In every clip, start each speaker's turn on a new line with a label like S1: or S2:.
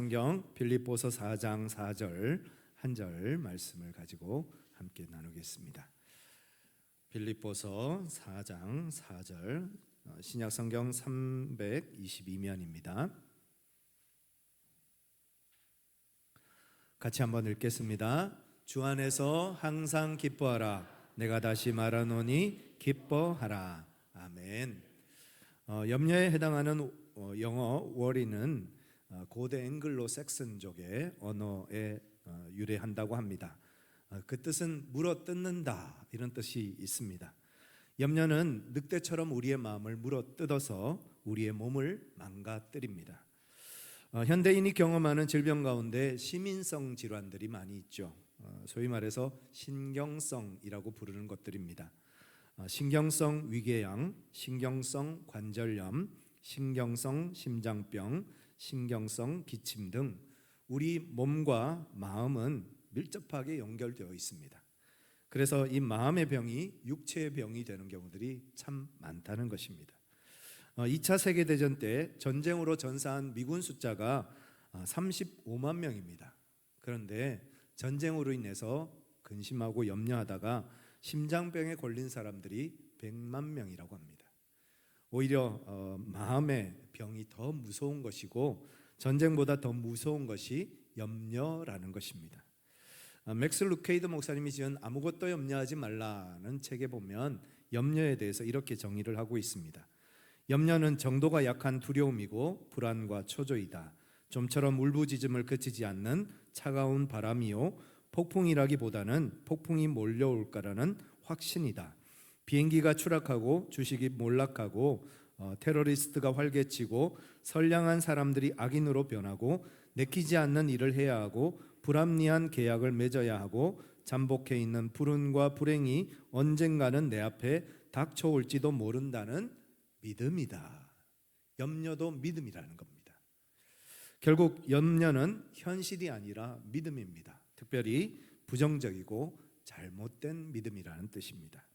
S1: 성경 빌립보서 4장 4절 한 절 말씀을 가지고 함께 나누겠습니다. 빌립보서 4장 4절 신약 성경 322면입니다. 같이 한번 읽겠습니다. 주 안에서 항상 기뻐하라. 내가 다시 말하노니 기뻐하라. 아멘. 염려에 해당하는 영어 워리는 고대 앵글로 색슨족의 언어에 유래한다고 합니다. 그 뜻은 물어 뜯는다 이런 뜻이 있습니다. 염려는 늑대처럼 우리의 마음을 물어 뜯어서 우리의 몸을 망가뜨립니다. 현대인이 경험하는 질병 가운데 시민성 질환들이 많이 있죠. 소위 말해서 신경성이라고 부르는 것들입니다. 신경성 위궤양, 신경성 관절염, 신경성 심장병, 신경성 기침 등 우리 몸과 마음은 밀접하게 연결되어 있습니다. 그래서 이 마음의 병이 육체의 병이 되는 경우들이 참 많다는 것입니다. 2차 세계대전 때 전쟁으로 전사한 미군 숫자가 35만 명입니다. 그런데 전쟁으로 인해서 근심하고 염려하다가 심장병에 걸린 사람들이 100만 명이라고 합니다. 오히려 마음의 병이 더 무서운 것이고 전쟁보다 더 무서운 것이 염려라는 것입니다. 맥스 루케이드 목사님이 지은 아무것도 염려하지 말라는 책에 보면 염려에 대해서 이렇게 정의를 하고 있습니다. 염려는 정도가 약한 두려움이고 불안과 초조이다. 좀처럼 울부짖음을 그치지 않는 차가운 바람이요 폭풍이라기보다는 폭풍이 몰려올까라는 확신이다. 비행기가 추락하고 주식이 몰락하고 테러리스트가 활개치고 선량한 사람들이 악인으로 변하고 내키지 않는 일을 해야 하고 불합리한 계약을 맺어야 하고 잠복해 있는 불운과 불행이 언젠가는 내 앞에 닥쳐올지도 모른다는 믿음이다. 염려도 믿음이라는 겁니다. 결국 염려는 현실이 아니라 믿음입니다. 특별히 부정적이고 잘못된 믿음이라는 뜻입니다.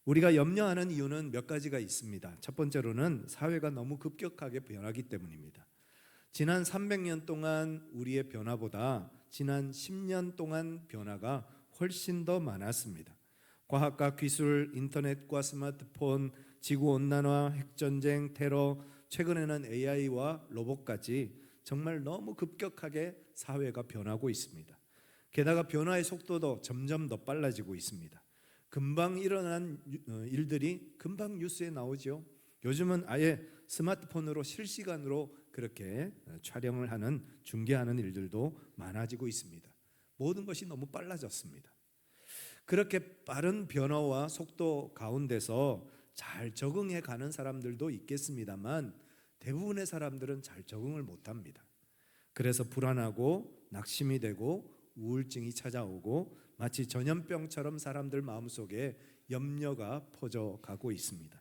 S1: 우리가 염려하는 이유는 몇 가지가 있습니다. 첫 번째로는 사회가 너무 급격하게 변하기 때문입니다. 지난 300년 동안 우리의 변화보다 지난 10년 동안 변화가 훨씬 더 많았습니다. 과학과 기술, 인터넷과 스마트폰, 지구온난화, 핵전쟁, 테러, 최근에는 AI와 로봇까지 정말 너무 급격하게 사회가 변하고 있습니다. 게다가 변화의 속도도 점점 더 빨라지고 있습니다. 금방 일어난 일들이 금방 뉴스에 나오죠. 요즘은 아예 스마트폰으로 실시간으로 그렇게 촬영을 하는, 중계하는 일들도 많아지고 있습니다. 모든 것이 너무 빨라졌습니다. 그렇게 빠른 변화와 속도 가운데서 잘 적응해 가는 사람들도 있겠습니다만 대부분의 사람들은 잘 적응을 못합니다. 그래서 불안하고 낙심이 되고 우울증이 찾아오고 마치 전염병처럼 사람들 마음속에 염려가 퍼져가고 있습니다.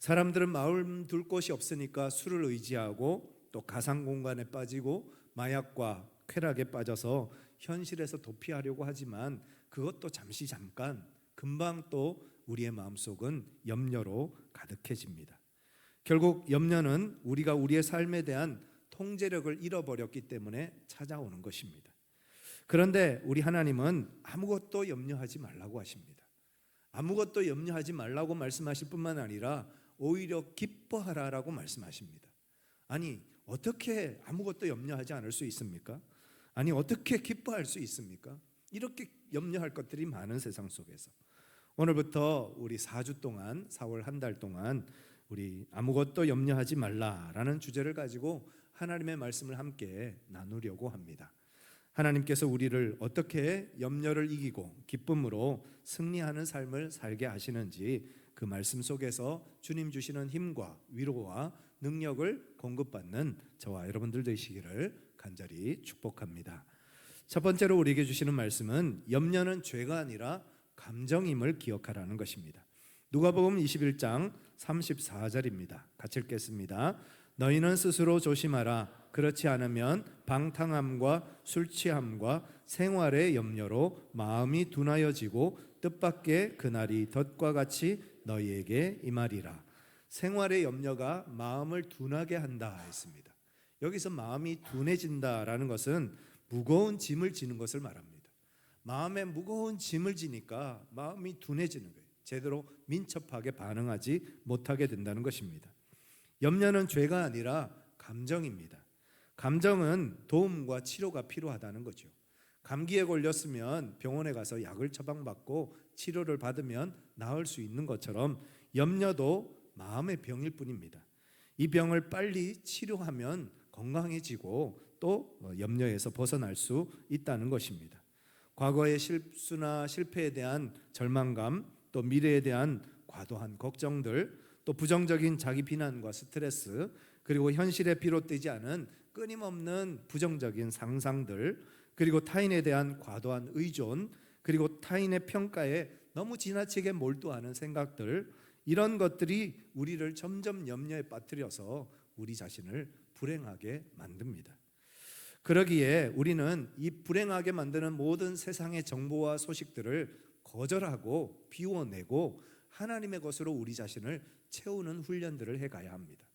S1: 사람들은 마음 둘 곳이 없으니까 술을 의지하고 또 가상 공간에 빠지고 마약과 쾌락에 빠져서 현실에서 도피하려고 하지만 그것도 잠깐 금방 또 우리의 마음속은 염려로 가득해집니다. 결국 염려는 우리가 우리의 삶에 대한 통제력을 잃어버렸기 때문에 찾아오는 것입니다. 그런데 우리 하나님은 아무것도 염려하지 말라고 하십니다. 아무것도 염려하지 말라고 말씀하실 뿐만 아니라 오히려 기뻐하라라고 말씀하십니다. 아니, 어떻게 아무것도 염려하지 않을 수 있습니까? 아니, 어떻게 기뻐할 수 있습니까? 이렇게 염려할 것들이 많은 세상 속에서 오늘부터 우리 4주 동안, 4월 한 달 동안 우리 아무것도 염려하지 말라라는 주제를 가지고 하나님의 말씀을 함께 나누려고 합니다. 하나님께서 우리를 어떻게 염려를 이기고 기쁨으로 승리하는 삶을 살게 하시는지 그 말씀 속에서 주님 주시는 힘과 위로와 능력을 공급받는 저와 여러분들 되시기를 간절히 축복합니다. 첫 번째로 우리에게 주시는 말씀은 염려는 죄가 아니라 감정임을 기억하라는 것입니다. 누가복음 21장 34절입니다. 같이 읽겠습니다. 너희는 스스로 조심하라. 그렇지 않으면 방탕함과 술 취함과 생활의 염려로 마음이 둔하여지고 뜻밖의 그날이 덫과 같이 너희에게 임하리라. 생활의 염려가 마음을 둔하게 한다 했습니다. 여기서 마음이 둔해진다라는 것은 무거운 짐을 지는 것을 말합니다. 마음에 무거운 짐을 지니까 마음이 둔해지는 거예요. 제대로 민첩하게 반응하지 못하게 된다는 것입니다. 염려는 죄가 아니라 감정입니다. 감정은 도움과 치료가 필요하다는 거죠. 감기에 걸렸으면 병원에 가서 약을 처방받고 치료를 받으면 나을 수 있는 것처럼 염려도 마음의 병일 뿐입니다. 이 병을 빨리 치료하면 건강해지고 또 염려에서 벗어날 수 있다는 것입니다. 과거의 실수나 실패에 대한 절망감, 또 미래에 대한 과도한 걱정들, 또 부정적인 자기 비난과 스트레스, 그리고 현실에 비롯되지 않은 끊임없는 부정적인 상상들, 그리고 타인에 대한 과도한 의존, 그리고 타인의 평가에 너무 지나치게 몰두하는 생각들, 이런 것들이 우리를 점점 염려에 빠뜨려서 우리 자신을 불행하게 만듭니다. 그러기에 우리는 이 불행하게 만드는 모든 세상의 정보와 소식들을 거절하고 비워내고 하나님의 것으로 우리 자신을 채우는 훈련들을 해가야 합니다.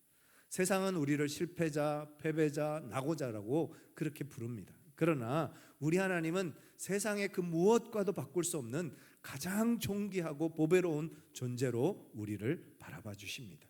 S1: 세상은 우리를 실패자, 패배자, 낙오자라고 그렇게 부릅니다. 그러나 우리 하나님은 세상의 그 무엇과도 바꿀 수 없는 가장 존귀하고 보배로운 존재로 우리를 바라봐 주십니다.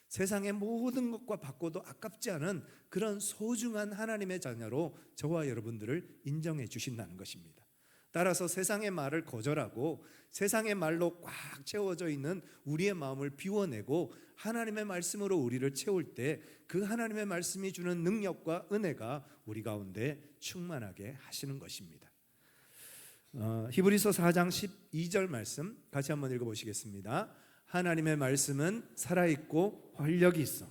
S1: 세상의 모든 것과 바꿔도 아깝지 않은 그런 소중한 하나님의 자녀로 저와 여러분들을 인정해 주신다는 것입니다. 따라서 세상의 말을 거절하고 세상의 말로 꽉 채워져 있는 우리의 마음을 비워내고 하나님의 말씀으로 우리를 채울 때 그 하나님의 말씀이 주는 능력과 은혜가 우리 가운데 충만하게 하시는 것입니다. 히브리서 4장 12절 말씀 같이 한번 읽어보시겠습니다. 하나님의 말씀은 살아있고 활력이 있어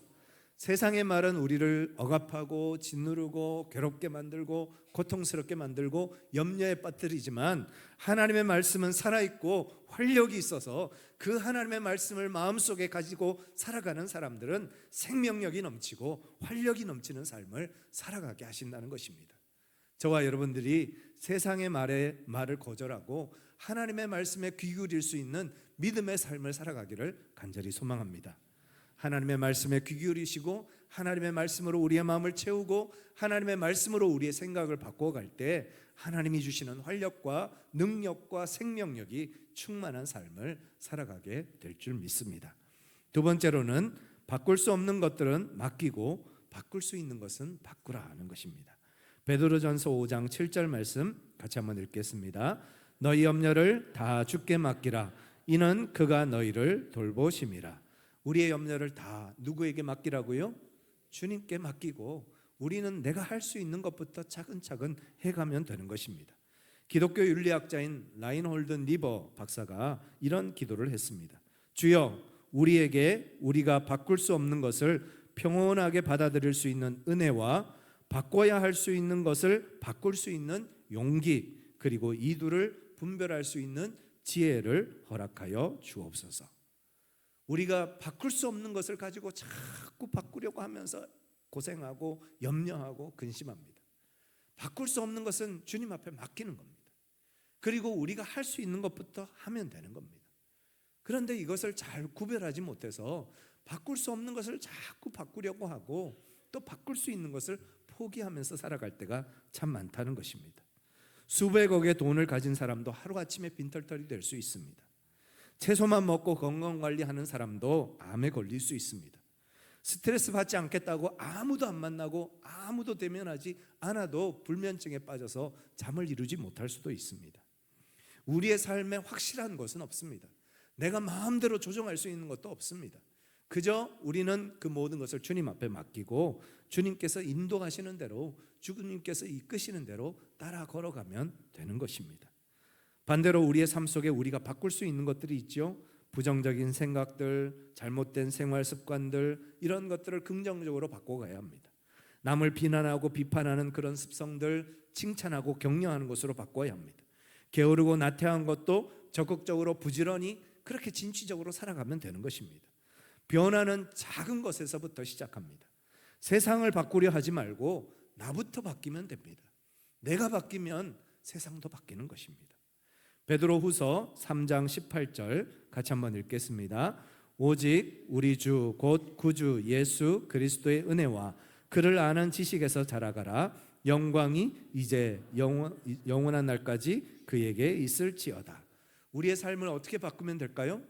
S1: 세상의 말은 우리를 억압하고 짓누르고 괴롭게 만들고 고통스럽게 만들고 염려에 빠뜨리지만 하나님의 말씀은 살아있고 활력이 있어서 그 하나님의 말씀을 마음속에 가지고 살아가는 사람들은 생명력이 넘치고 활력이 넘치는 삶을 살아가게 하신다는 것입니다. 저와 여러분들이 세상의 말을 거절하고 하나님의 말씀에 귀 기울일 수 있는 믿음의 삶을 살아가기를 간절히 소망합니다. 하나님의 말씀에 귀 기울이시고 하나님의 말씀으로 우리의 마음을 채우고 하나님의 말씀으로 우리의 생각을 바꿔갈 때 하나님이 주시는 활력과 능력과 생명력이 충만한 삶을 살아가게 될 줄 믿습니다. 두 번째로는 바꿀 수 없는 것들은 맡기고 바꿀 수 있는 것은 바꾸라 하는 것입니다. 베드로전서 5장 7절 말씀 같이 한번 읽겠습니다. 너희 염려를 다 주께 맡기라. 이는 그가 너희를 돌보심이라. 우리의 염려를 다 누구에게 맡기라고요? 주님께 맡기고 우리는 내가 할 수 있는 것부터 차근차근 해가면 되는 것입니다. 기독교 윤리학자인 라인홀드 니버 박사가 이런 기도를 했습니다. 주여, 우리에게 우리가 바꿀 수 없는 것을 평온하게 받아들일 수 있는 은혜와 바꿔야 할 수 있는 것을 바꿀 수 있는 용기, 그리고 이 둘을 분별할 수 있는 지혜를 허락하여 주옵소서. 우리가 바꿀 수 없는 것을 가지고 자꾸 바꾸려고 하면서 고생하고 염려하고 근심합니다. 바꿀 수 없는 것은 주님 앞에 맡기는 겁니다. 그리고 우리가 할 수 있는 것부터 하면 되는 겁니다. 그런데 이것을 잘 구별하지 못해서 바꿀 수 없는 것을 자꾸 바꾸려고 하고 또 바꿀 수 있는 것을 포기하면서 살아갈 때가 참 많다는 것입니다. 수백억의 돈을 가진 사람도 하루아침에 빈털털이 될 수 있습니다. 채소만 먹고 건강관리하는 사람도 암에 걸릴 수 있습니다. 스트레스 받지 않겠다고 아무도 안 만나고 아무도 대면하지 않아도 불면증에 빠져서 잠을 이루지 못할 수도 있습니다. 우리의 삶에 확실한 것은 없습니다. 내가 마음대로 조정할 수 있는 것도 없습니다. 그저 우리는 그 모든 것을 주님 앞에 맡기고 주님께서 인도하시는 대로, 주님께서 이끄시는 대로 따라 걸어가면 되는 것입니다. 반대로 우리의 삶 속에 우리가 바꿀 수 있는 것들이 있죠. 부정적인 생각들, 잘못된 생활 습관들, 이런 것들을 긍정적으로 바꿔가야 합니다. 남을 비난하고 비판하는 그런 습성들 칭찬하고 격려하는 것으로 바꿔야 합니다. 게으르고 나태한 것도 적극적으로 부지런히 그렇게 진취적으로 살아가면 되는 것입니다. 변화는 작은 것에서부터 시작합니다. 세상을 바꾸려 하지 말고 나부터 바뀌면 됩니다. 내가 바뀌면 세상도 바뀌는 것입니다. 베드로후서 3장 18절 같이 한번 읽겠습니다. 오직 우리 주 곧 구주 예수 그리스도의 은혜와 그를 아는 지식에서 자라가라. 영광이 이제 영원한 날까지 그에게 있을지어다. 우리의 삶을 어떻게 바꾸면 될까요?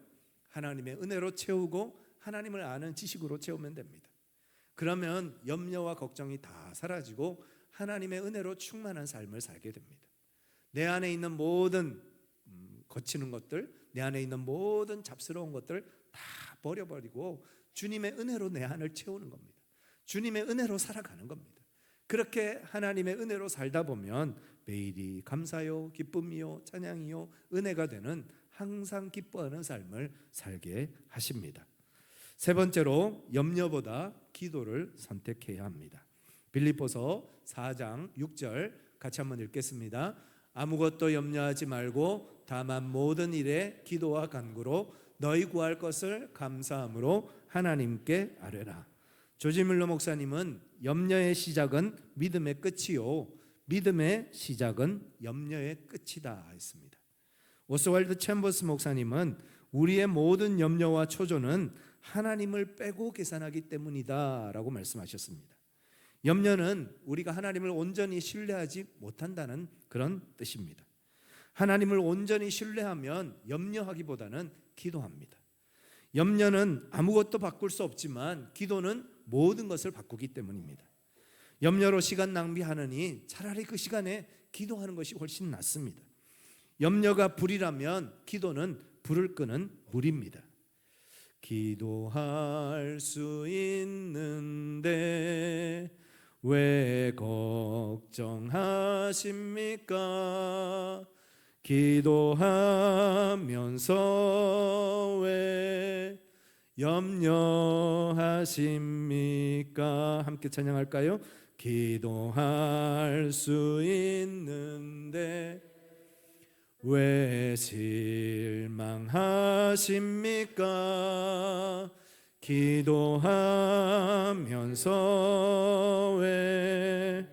S1: 하나님의 은혜로 채우고 하나님을 아는 지식으로 채우면 됩니다. 그러면 염려와 걱정이 다 사라지고 하나님의 은혜로 충만한 삶을 살게 됩니다. 내 안에 있는 모든 거치는 것들, 내 안에 있는 모든 잡스러운 것들 다 버려버리고 주님의 은혜로 내 안을 채우는 겁니다. 주님의 은혜로 살아가는 겁니다. 그렇게 하나님의 은혜로 살다 보면 매일이 감사요, 기쁨이요, 찬양이요, 은혜가 되는 항상 기뻐하는 삶을 살게 하십니다. 세 번째로 염려보다 기도를 선택해야 합니다. 빌립보서 4장 6절 같이 한번 읽겠습니다. 아무것도 염려하지 말고 다만 모든 일에 기도와 간구로 너희 구할 것을 감사함으로 하나님께 아뢰라. 조지 뮬러 목사님은 염려의 시작은 믿음의 끝이요 믿음의 시작은 염려의 끝이다 했습니다. 오스왈드 챔버스 목사님은 우리의 모든 염려와 초조는 하나님을 빼고 계산하기 때문이다 라고 말씀하셨습니다. 염려는 우리가 하나님을 온전히 신뢰하지 못한다는 그런 뜻입니다. 하나님을 온전히 신뢰하면 염려하기보다는 기도합니다. 염려는 아무것도 바꿀 수 없지만 기도는 모든 것을 바꾸기 때문입니다. 염려로 시간 낭비하느니 차라리 그 시간에 기도하는 것이 훨씬 낫습니다. 염려가 불이라면 기도는 불을 끄는 물입니다. 기도할 수 있는데 왜 걱정하십니까? 기도하면서 왜 염려하십니까? 함께 찬양할까요? 기도할 수 있는데 왜 실망하십니까? 기도하면서 왜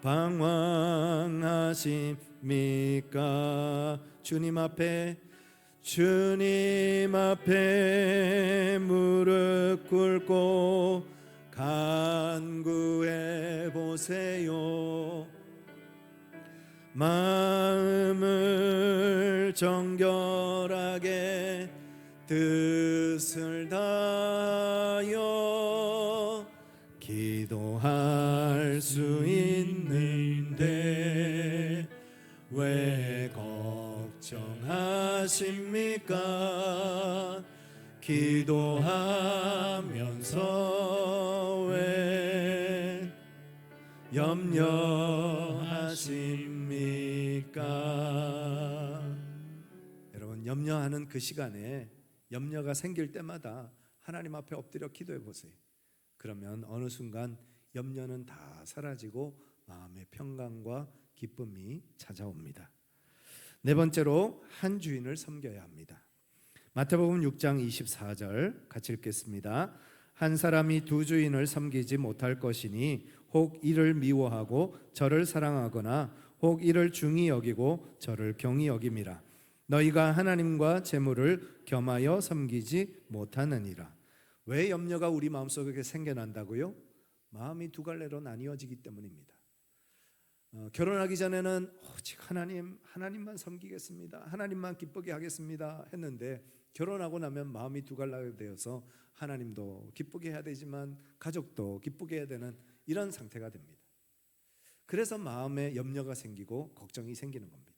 S1: 방황하십니까? 주님 앞에 무릎 꿇고 간구해 보세요. 마음을 정결하게 뜻을 다하여 기도할 수 있는데 왜 걱정하십니까? 기도하면서 왜 염려하십니까? 여러분, 염려하는 그 시간에 염려가 생길 때마다 하나님 앞에 엎드려 기도해 보세요. 그러면 어느 순간 염려는 다 사라지고 마음의 평강과 기쁨이 찾아옵니다. 네 번째로 한 주인을 섬겨야 합니다. 마태복음 6장 24절 같이 읽겠습니다. 한 사람이 두 주인을 섬기지 못할 것이니 혹 이를 미워하고 저를 사랑하거나 혹 이를 중히 여기고 저를 경히 여김이라. 너희가 하나님과 재물을 겸하여 섬기지 못하느니라. 왜 염려가 우리 마음속에 생겨난다고요? 마음이 두 갈래로 나뉘어지기 때문입니다. 결혼하기 전에는 오직 하나님만 섬기겠습니다, 하나님만 기쁘게 하겠습니다 했는데 결혼하고 나면 마음이 두 갈래가 되어서 하나님도 기쁘게 해야 되지만 가족도 기쁘게 해야 되는 이런 상태가 됩니다. 그래서 마음에 염려가 생기고 걱정이 생기는 겁니다.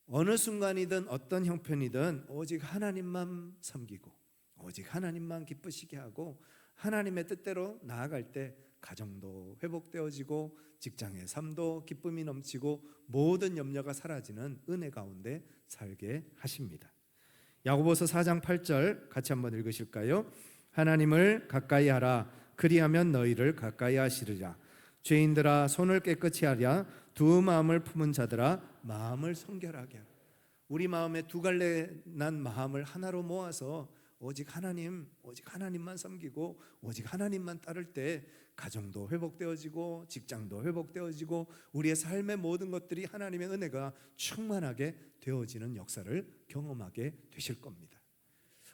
S1: 어느 순간이든 어떤 형편이든 오직 하나님만 섬기고 오직 하나님만 기쁘시게 하고 하나님의 뜻대로 나아갈 때 가정도 회복되어지고 직장의 삶도 기쁨이 넘치고 모든 염려가 사라지는 은혜 가운데 살게 하십니다. 야고보서 4장 8절 같이 한번 읽으실까요? 하나님을 가까이 하라. 그리하면 너희를 가까이 하시리라. 죄인들아 손을 깨끗이 하랴. 두 마음을 품은 자들아 마음을 성결하게 하라. 우리 마음에 두 갈래 난 마음을 하나로 모아서 오직 하나님만 섬기고 오직 하나님만 따를 때 가정도 회복되어지고 직장도 회복되어지고 우리의 삶의 모든 것들이 하나님의 은혜가 충만하게 되어지는 역사를 경험하게 되실 겁니다.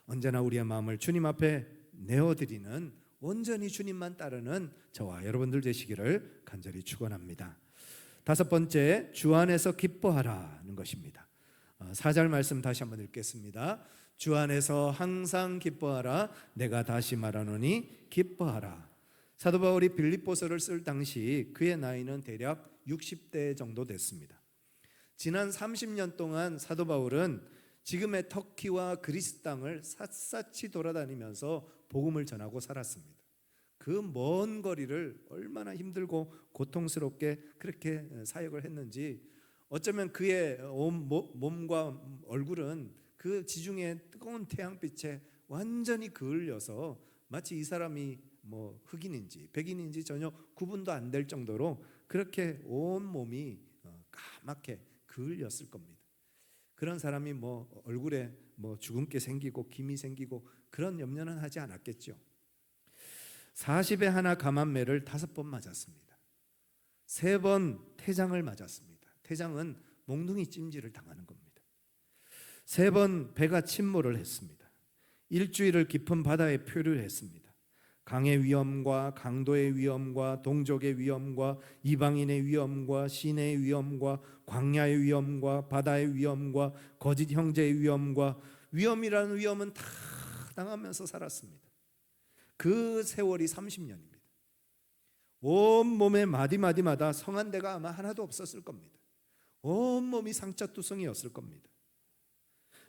S1: 언제나 우리의 마음을 주님 앞에 내어드리는 온전히 주님만 따르는 저와 여러분들 되시기를 간절히 축원합니다. 다섯 번째, 주 안에서 기뻐하라는 것입니다. 4절 말씀 다시 한번 읽겠습니다. 주 안에서 항상 기뻐하라. 내가 다시 말하노니 기뻐하라. 사도 바울이 빌립보서를 쓸 당시 그의 나이는 대략 60대 정도 됐습니다. 지난 30년 동안 사도 바울은 지금의 터키와 그리스 땅을 샅샅이 돌아다니면서 복음을 전하고 살았습니다. 그 먼 거리를 얼마나 힘들고 고통스럽게 그렇게 사역을 했는지, 어쩌면 그의 몸과 얼굴은 그 지중해 뜨거운 태양빛에 완전히 그을려서 마치 이 사람이 흑인인지 백인인지 전혀 구분도 안 될 정도로 그렇게 온 몸이 까맣게 그을렸을 겁니다. 그런 사람이 얼굴에 주근깨 생기고 김이 생기고 그런 염려는 하지 않았겠죠. 40에 하나 감한매를 5번 맞았습니다. 3번 태장을 맞았습니다. 태장은 몽둥이 찜질을 당하는 겁니다. 3번 배가 침몰을 했습니다. 일주일을 깊은 바다에 표류했습니다. 강의 위험과 강도의 위험과 동족의 위험과 이방인의 위험과 시내의 위험과 광야의 위험과 바다의 위험과 거짓 형제의 위험과 위험이라는 위험은 다 당하면서 살았습니다. 그 세월이 30년입니다. 온몸의 마디마디마다 성한 데가 아마 하나도 없었을 겁니다. 온몸이 상처투성이었을 겁니다.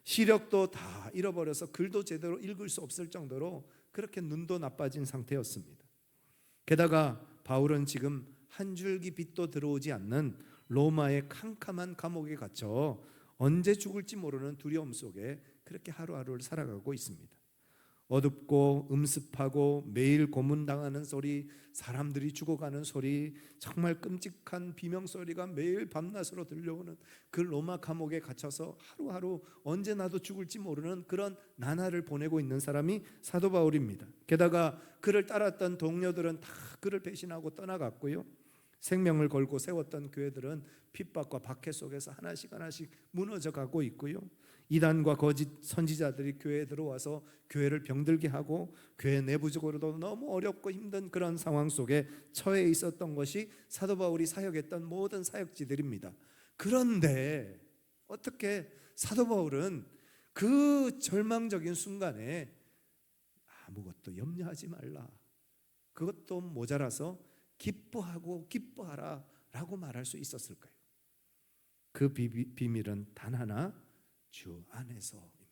S1: 시력도 다 잃어버려서 글도 제대로 읽을 수 없을 정도로 그렇게 눈도 나빠진 상태였습니다. 게다가 바울은 지금 한 줄기 빛도 들어오지 않는 로마의 캄캄한 감옥에 갇혀 언제 죽을지 모르는 두려움 속에 그렇게 하루하루를 살아가고 있습니다. 어둡고 음습하고 매일 고문당하는 소리, 사람들이 죽어가는 소리, 정말 끔찍한 비명소리가 매일 밤낮으로 들려오는 그 로마 감옥에 갇혀서 하루하루 언제 나도 죽을지 모르는 그런 나날을 보내고 있는 사람이 사도 바울입니다. 게다가 그를 따랐던 동료들은 다 그를 배신하고 떠나갔고요, 생명을 걸고 세웠던 교회들은 핍박과 박해 속에서 하나씩 무너져 가고 있고요, 이단과 거짓 선지자들이 교회에 들어와서 교회를 병들게 하고 교회 내부적으로도 너무 어렵고 힘든 그런 상황 속에 처해 있었던 것이 사도 바울이 사역했던 모든 사역지들입니다. 그런데 어떻게 사도 바울은 그 절망적인 순간에 아무것도 염려하지 말라, 그것도 모자라서 기뻐하고 기뻐하라 라고 말할 수 있었을까요? 그 비밀은 단 하나, 주 안에서입니다.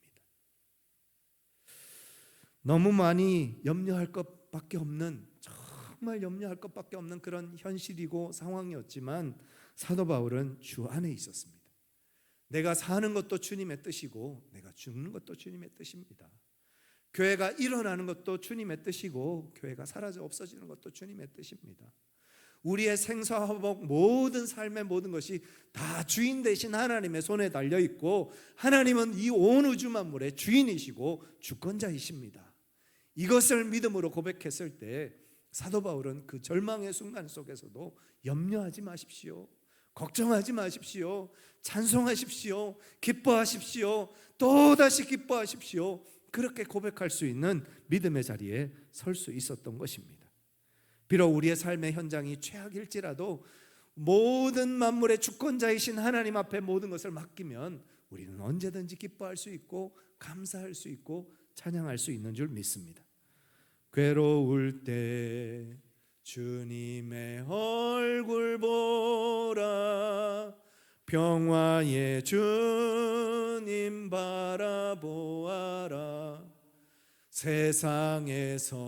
S1: 너무 많이 염려할 것밖에 없는, 정말 염려할 것밖에 없는 그런 현실이고 상황이었지만 사도 바울은 주 안에 있었습니다. 내가 사는 것도 주님의 뜻이고 내가 죽는 것도 주님의 뜻입니다. 교회가 일어나는 것도 주님의 뜻이고 교회가 사라져 없어지는 것도 주님의 뜻입니다. 우리의 생사화복 모든 삶의 모든 것이 다 주인 되신 하나님의 손에 달려 있고 하나님은 이 온 우주 만물의 주인이시고 주권자이십니다. 이것을 믿음으로 고백했을 때 사도 바울은 그 절망의 순간 속에서도 염려하지 마십시오, 걱정하지 마십시오, 찬송하십시오, 기뻐하십시오, 또다시 기뻐하십시오, 그렇게 고백할 수 있는 믿음의 자리에 설 수 있었던 것입니다. 비록 우리의 삶의 현장이 최악일지라도 모든 만물의 주권자이신 하나님 앞에 모든 것을 맡기면 우리는 언제든지 기뻐할 수 있고 감사할 수 있고 찬양할 수 있는 줄 믿습니다. 괴로울 때 주님의 얼굴 보라, 평화의 주님 바라보아라. 세상에서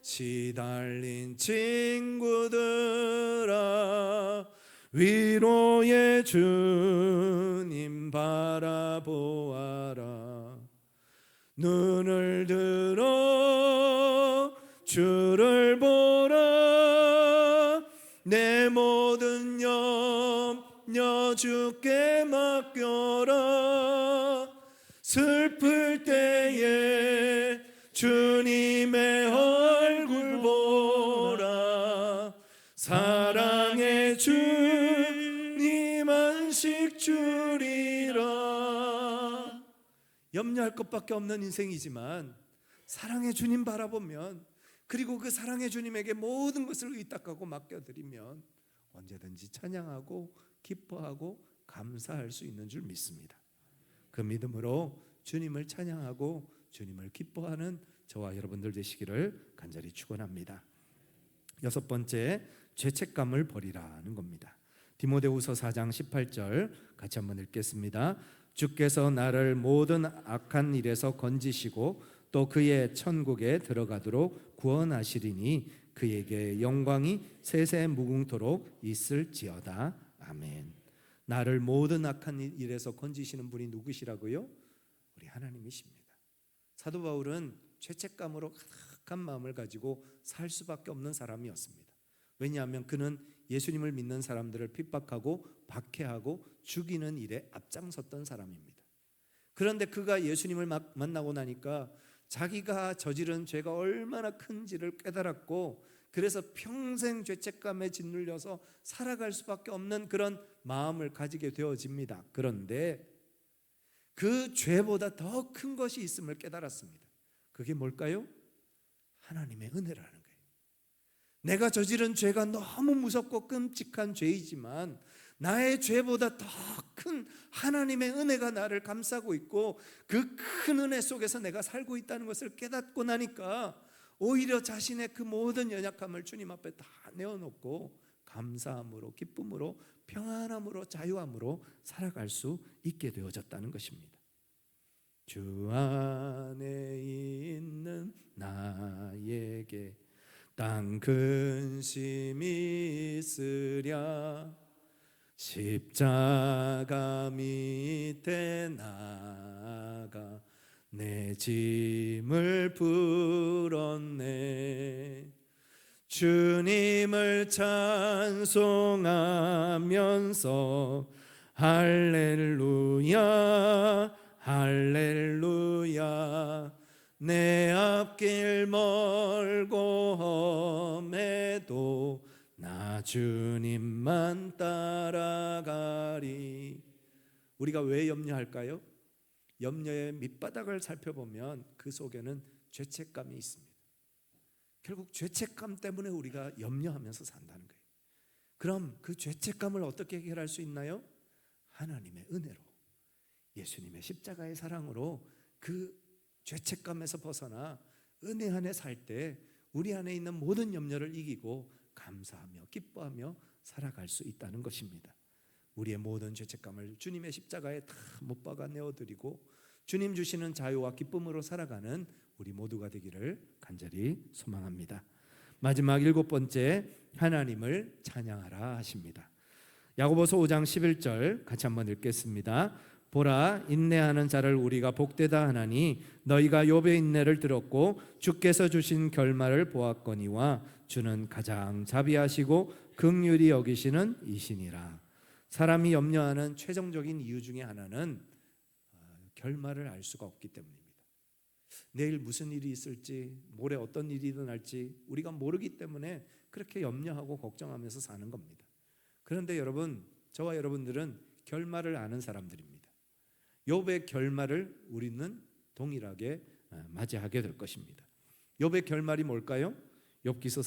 S1: 시달린 친구들아, 위로의 주님 바라보아라. 눈을 들어 주를 보라, 내 모든 염려 주께 맡겨라. 슬플 때에 주님의 얼굴 보라, 사랑의 주님 안식 주리라. 염려할 것밖에 없는 인생이지만 사랑의 주님 바라보면 그리고 그 사랑의 주님에게 모든 것을 의탁하고 맡겨드리면 언제든지 찬양하고 기뻐하고 감사할 수 있는 줄 믿습니다. 그 믿음으로 주님을 찬양하고 주님을 기뻐하는 저와 여러분들 되시기를 간절히 축원합니다. 여섯 번째, 죄책감을 버리라는 겁니다. 디모데후서 4장 18절 같이 한번 읽겠습니다. 주께서 나를 모든 악한 일에서 건지시고 또 그의 천국에 들어가도록 구원하시리니 그에게 영광이 세세 무궁토록 있을지어다. 아멘. 나를 모든 악한 일에서 건지시는 분이 누구시라고요? 우리 하나님이십니다. 사도 바울은 죄책감으로 가득한 마음을 가지고 살 수밖에 없는 사람이었습니다. 왜냐하면 그는 예수님을 믿는 사람들을 핍박하고 박해하고 죽이는 일에 앞장섰던 사람입니다. 그런데 그가 예수님을 만나고 나니까 자기가 저지른 죄가 얼마나 큰지를 깨달았고, 그래서 평생 죄책감에 짓눌려서 살아갈 수밖에 없는 그런 마음을 가지게 되어집니다. 그런데 그 죄보다 더 큰 것이 있음을 깨달았습니다. 그게 뭘까요? 하나님의 은혜라는 거예요. 내가 저지른 죄가 너무 무섭고 끔찍한 죄이지만 나의 죄보다 더 큰 하나님의 은혜가 나를 감싸고 있고 그 큰 은혜 속에서 내가 살고 있다는 것을 깨닫고 나니까 오히려 자신의 그 모든 연약함을 주님 앞에 다 내어놓고 감사함으로, 기쁨으로, 평안함으로, 자유함으로 살아갈 수 있게 되어졌다는 것입니다. 주 안에 있는 나에게 땅 근심이 있으랴 십자가 밑에 나가 내 짐을 풀었네. 주님을 찬송하면서 할렐루야 할렐루야 내 앞길 멀고 험해도 나 주님만 따라가리. 우리가 왜 염려할까요? 염려의 밑바닥을 살펴보면 그 속에는 죄책감이 있습니다. 결국 죄책감 때문에 우리가 염려하면서 산다는 거예요. 그럼 그 죄책감을 어떻게 해결할 수 있나요? 하나님의 은혜로, 예수님의 십자가의 사랑으로 그 죄책감에서 벗어나 은혜 안에 살 때 우리 안에 있는 모든 염려를 이기고 감사하며 기뻐하며 살아갈 수 있다는 것입니다. 우리의 모든 죄책감을 주님의 십자가에 다 못 박아 내어드리고 주님 주시는 자유와 기쁨으로 살아가는 우리 모두가 되기를 간절히 소망합니다. 마지막 일곱 번째, 하나님을 찬양하라 하십니다. 야고보서 5장 11절 같이 한번 읽겠습니다. 보라, 인내하는 자를 우리가 복되다 하나니 너희가 욥의 인내를 들었고 주께서 주신 결말을 보았거니와 주는 가장 자비하시고 긍휼히 여기시는 이시니라. 사람이 염려하는 최종적인 이유 중에 하나는 결말을 알 수가 없기 때문입니다. 내일 무슨 일이 있을지, 모레 어떤 일이 일어날지 우리가 모르기 때문에 그렇게 염려하고 걱정하면서 사는 겁니다. 그런데 여러분, 저와 여러분들은 결말을 아는 사람들입니다. 욥의 결말을 우리는 동일하게 맞이하게 될 것입니다. 욥의 결말이 뭘까요? 욥기서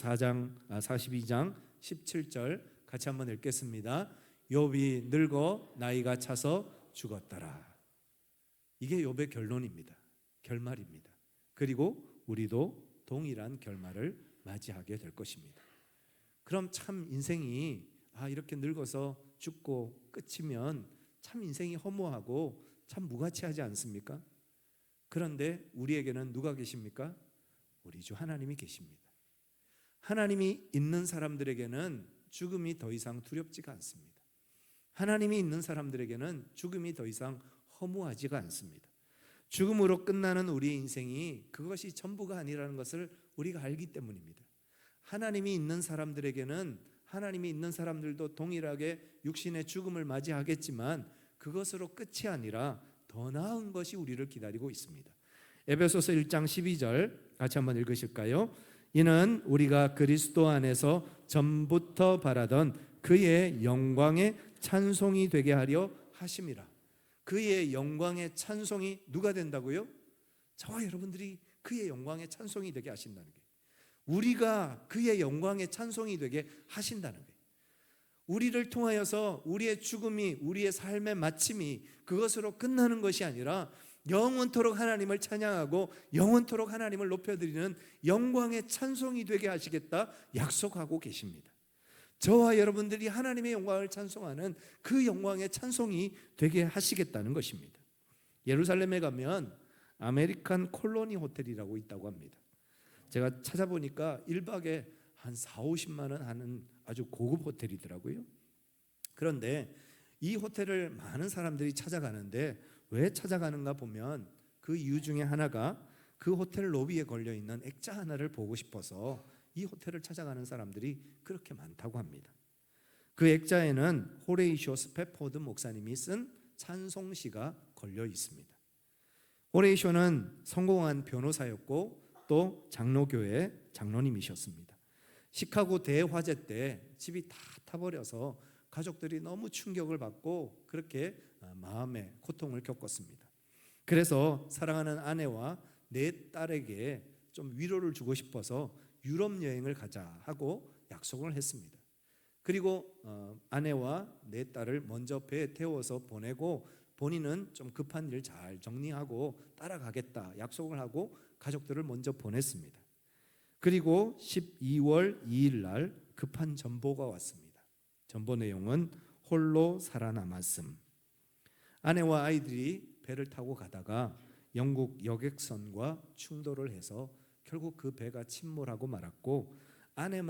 S1: 42장 17절 같이 한번 읽겠습니다. 욥이 늙어 나이가 차서 죽었더라. 이게 욥의 결론입니다. 결말입니다. 그리고 우리도 동일한 결말을 맞이하게 될 것입니다. 그럼 참 인생이 이렇게 늙어서 죽고 끝이면 참 인생이 허무하고 참 무가치하지 않습니까? 그런데 우리에게는 누가 계십니까? 우리 주 하나님이 계십니다. 하나님이 있는 사람들에게는 죽음이 더 이상 두렵지가 않습니다. 하나님이 있는 사람들에게는 죽음이 더 이상 허무하지가 않습니다. 죽음으로 끝나는 우리의 인생이 그것이 전부가 아니라는 것을 우리가 알기 때문입니다. 하나님이 있는 사람들에게는 하나님이 있는 사람들도 동일하게 육신의 죽음을 맞이하겠지만 그것으로 끝이 아니라 더 나은 것이 우리를 기다리고 있습니다. 에베소서 1장 12절 같이 한번 읽으실까요? 이는 우리가 그리스도 안에서 전부터 바라던 그의 영광의 찬송이 되게 하려 하심이라. 그의 영광의 찬송이 누가 된다고요? 저와 여러분들이 그의 영광의 찬송이 되게 하신다는 거예요. 우리가 그의 영광의 찬송이 되게 하신다는 거예요. 우리를 통하여서 우리의 죽음이, 우리의 삶의 마침이 그것으로 끝나는 것이 아니라 영원토록 하나님을 찬양하고 영원토록 하나님을 높여드리는 영광의 찬송이 되게 하시겠다 약속하고 계십니다. 저와 여러분들이 하나님의 영광을 찬송하는 그 영광의 찬송이 되게 하시겠다는 것입니다. 예루살렘에 가면 아메리칸 콜로니 호텔이라고 있다고 합니다. 제가 찾아보니까 1박에 한 4, 50만 원 하는 아주 고급 호텔이더라고요. 그런데 이 호텔을 많은 사람들이 찾아가는데 왜 찾아가는가 보면 그 이유 중에 하나가 그 호텔 로비에 걸려있는 액자 하나를 보고 싶어서 이 호텔을 찾아가는 사람들이 그렇게 많다고 합니다. 그 액자에는 호레이쇼 스패포드 목사님이 쓴 찬송시가 걸려 있습니다. 호레이쇼는 성공한 변호사였고 또 장로교회 장로님이셨습니다. 시카고 대화재 때 집이 다 타버려서 가족들이 너무 충격을 받고 그렇게 마음의 고통을 겪었습니다. 그래서 사랑하는 아내와 네 딸에게 좀 위로를 주고 싶어서 유럽 여행을 가자 하고 약속을 했습니다. 그리고 아내와 네 딸을 먼저 배에 태워서 보내고 본인은 좀 급한 일 잘 정리하고 따라가겠다 약속을 하고 가족들을 먼저 보냈습니다. 그리고 12월 2일 날 급한 전보가 왔습니다. 전보 내용은 홀로 살아남았음. 아내와 아이들이 배를 타고 가다가 영국 여객선과 충돌을 해서 결국 그 배가 침몰하고 말았고 아내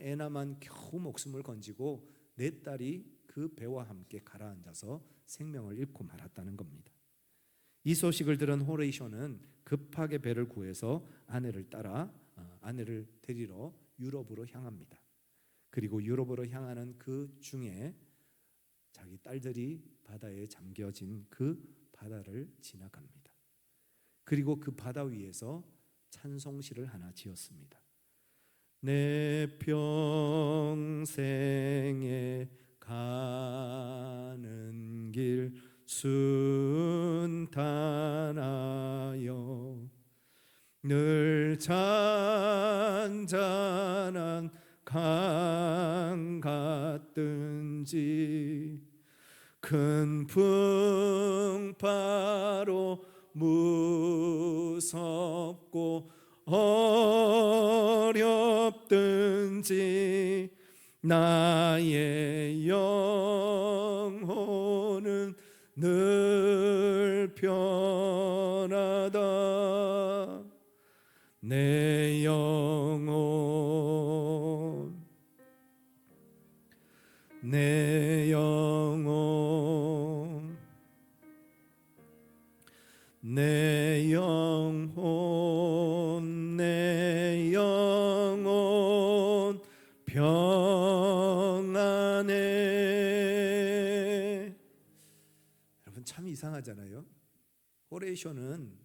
S1: 애나만 겨우 목숨을 건지고 네 딸이 그 배와 함께 가라앉아서 생명을 잃고 말았다는 겁니다. 이 소식을 들은 호레이쇼는 급하게 배를 구해서 아내를 따라 아내를 데리러 유럽으로 향합니다. 그리고 유럽으로 향하는 그 중에 자기 딸들이 바다에 잠겨진 그 바다를 지나갑니다. 그리고 그 바다 위에서 찬송시를 하나 지었습니다. 내 평생에 가는 길 순탄하여 늘 잔잔한 강 같든지 큰 풍파로 무섭고 어렵든지 나의 영혼은 늘 편하다. 내 영혼 내 영혼 내 영혼 내 영혼 평안해. 여러분 참 이상하잖아요. 호레이쇼는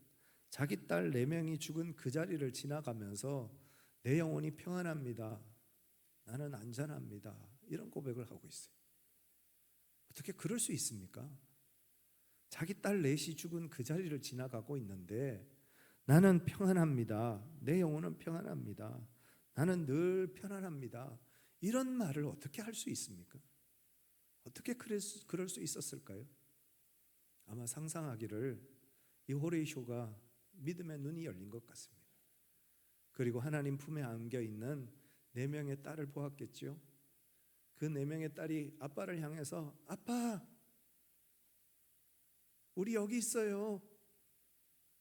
S1: 자기 딸 4명이 죽은 그 자리를 지나가면서 내 영혼이 평안합니다. 나는 안전합니다. 이런 고백을 하고 있어요. 어떻게 그럴 수 있습니까? 자기 딸 넷이 죽은 그 자리를 지나가고 있는데 나는 평안합니다. 내 영혼은 평안합니다. 나는 늘 편안합니다. 이런 말을 어떻게 할 수 있습니까? 어떻게 그럴 수 있었을까요? 아마 상상하기를 이 호레이쇼가 믿음의 눈이 열린 것 같습니다. 그리고 하나님 품에 안겨있는 4명의 딸을 보았겠죠. 그 4명의 딸이 아빠를 향해서 아빠 우리 여기 있어요.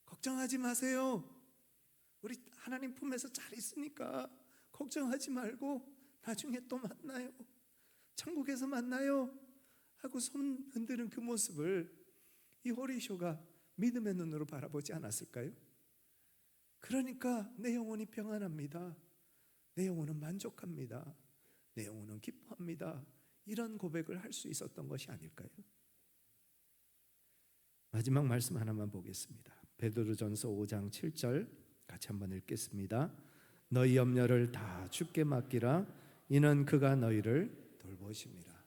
S1: 걱정하지 마세요. 우리 하나님 품에서 잘 있으니까 걱정하지 말고 나중에 또 만나요. 천국에서 만나요. 하고 손 흔드는 그 모습을 이 호레이쇼가 믿음의 눈으로 바라보지 않았을까요? 그러니까 내 영혼이 평안합니다. 내 영혼은 만족합니다. 내 영혼은 기뻐합니다. 이런 고백을 할 수 있었던 것이 아닐까요? 마지막 말씀 하나만 보겠습니다. 베드로전서 5장 7절 같이 한번 읽겠습니다. 너희 염려를 다 주께 맡기라. 이는 그가 너희를 돌보심이라.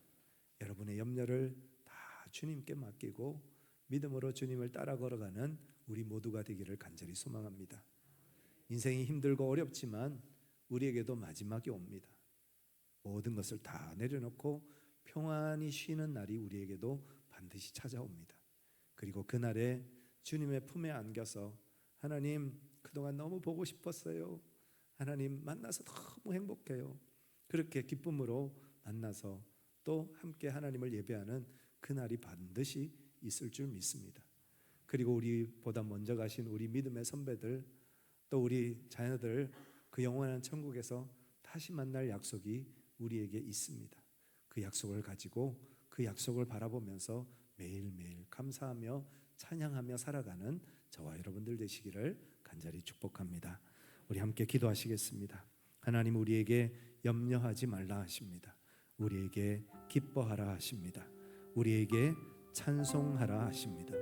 S1: 여러분의 염려를 다 주님께 맡기고 믿음으로 주님을 따라 걸어가는 우리 모두가 되기를 간절히 소망합니다. 인생이 힘들고 어렵지만 우리에게도 마지막이 옵니다. 모든 것을 다 내려놓고 평안히 쉬는 날이 우리에게도 반드시 찾아옵니다. 그리고 그날에 주님의 품에 안겨서 하나님, 그동안 너무 보고 싶었어요. 하나님 만나서 너무 행복해요. 그렇게 기쁨으로 만나서 또 함께 하나님을 예배하는 그날이 반드시 있을 줄 믿습니다. 그리고 우리보다 먼저 가신 우리 믿음의 선배들, 또 우리 자녀들 그 영원한 천국에서 다시 만날 약속이 우리에게 있습니다. 그 약속을 가지고 그 약속을 바라보면서 매일매일 감사하며 찬양하며 살아가는 저와 여러분들 되시기를 간절히 축복합니다. 우리 함께 기도하시겠습니다. 하나님, 우리에게 염려하지 말라 하십니다. 우리에게 기뻐하라 하십니다. 우리에게 찬송하라 하십니다.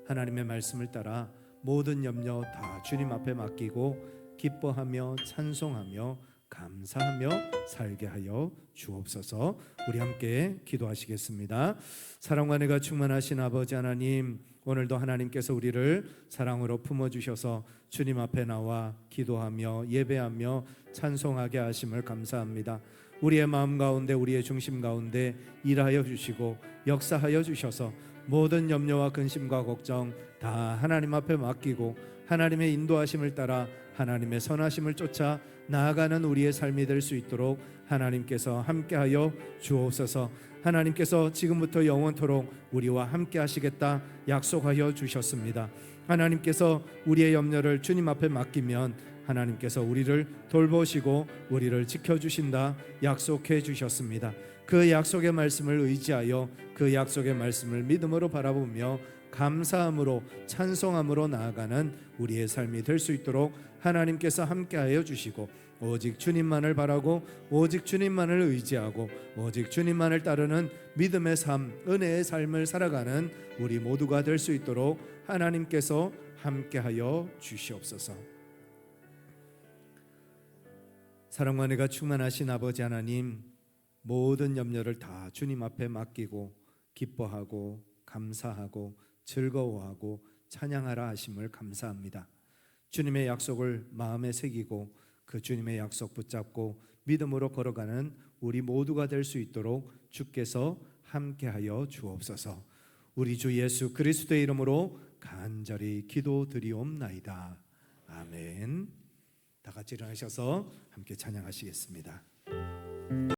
S1: 하나님의 말씀을 따라 모든 염려 다 주님 앞에 맡기고 기뻐하며 찬송하며 감사하며 살게 하여 주옵소서. 우리 함께 기도하시겠습니다. 사랑과 은혜가 충만하신 아버지 하나님, 오늘도 하나님께서 우리를 사랑으로 품어주셔서 주님 앞에 나와 기도하며 예배하며 찬송하게 하심을 감사합니다. 우리의 마음 가운데, 우리의 중심 가운데 일하여 주시고 역사하여 주셔서 모든 염려와 근심과 걱정 다 하나님 앞에 맡기고 하나님의 인도하심을 따라 하나님의 선하심을 쫓아 나아가는 우리의 삶이 될 수 있도록 하나님께서 함께하여 주옵소서. 하나님께서 지금부터 영원토록 우리와 함께 하시겠다 약속하여 주셨습니다. 하나님께서 우리의 염려를 주님 앞에 맡기면 하나님께서 우리를 돌보시고 우리를 지켜주신다 약속해 주셨습니다. 그 약속의 말씀을 의지하여 그 약속의 말씀을 믿음으로 바라보며 감사함으로 찬송함으로 나아가는 우리의 삶이 될 수 있도록 하나님께서 함께하여 주시고 오직 주님만을 바라고 오직 주님만을 의지하고 오직 주님만을 따르는 믿음의 삶, 은혜의 삶을 살아가는 우리 모두가 될 수 있도록 하나님께서 함께하여 주시옵소서. 사랑과 은혜가 충만하신 아버지 하나님, 모든 염려를 다 주님 앞에 맡기고 기뻐하고 감사하고 즐거워하고 찬양하라 하심을 감사합니다. 주님의 약속을 마음에 새기고 그 주님의 약속 붙잡고 믿음으로 걸어가는 우리 모두가 될 수 있도록 주께서 함께하여 주옵소서. 우리 주 예수 그리스도의 이름으로 간절히 기도드리옵나이다. 아멘. 다 같이 일어나셔서 함께 찬양하시겠습니다.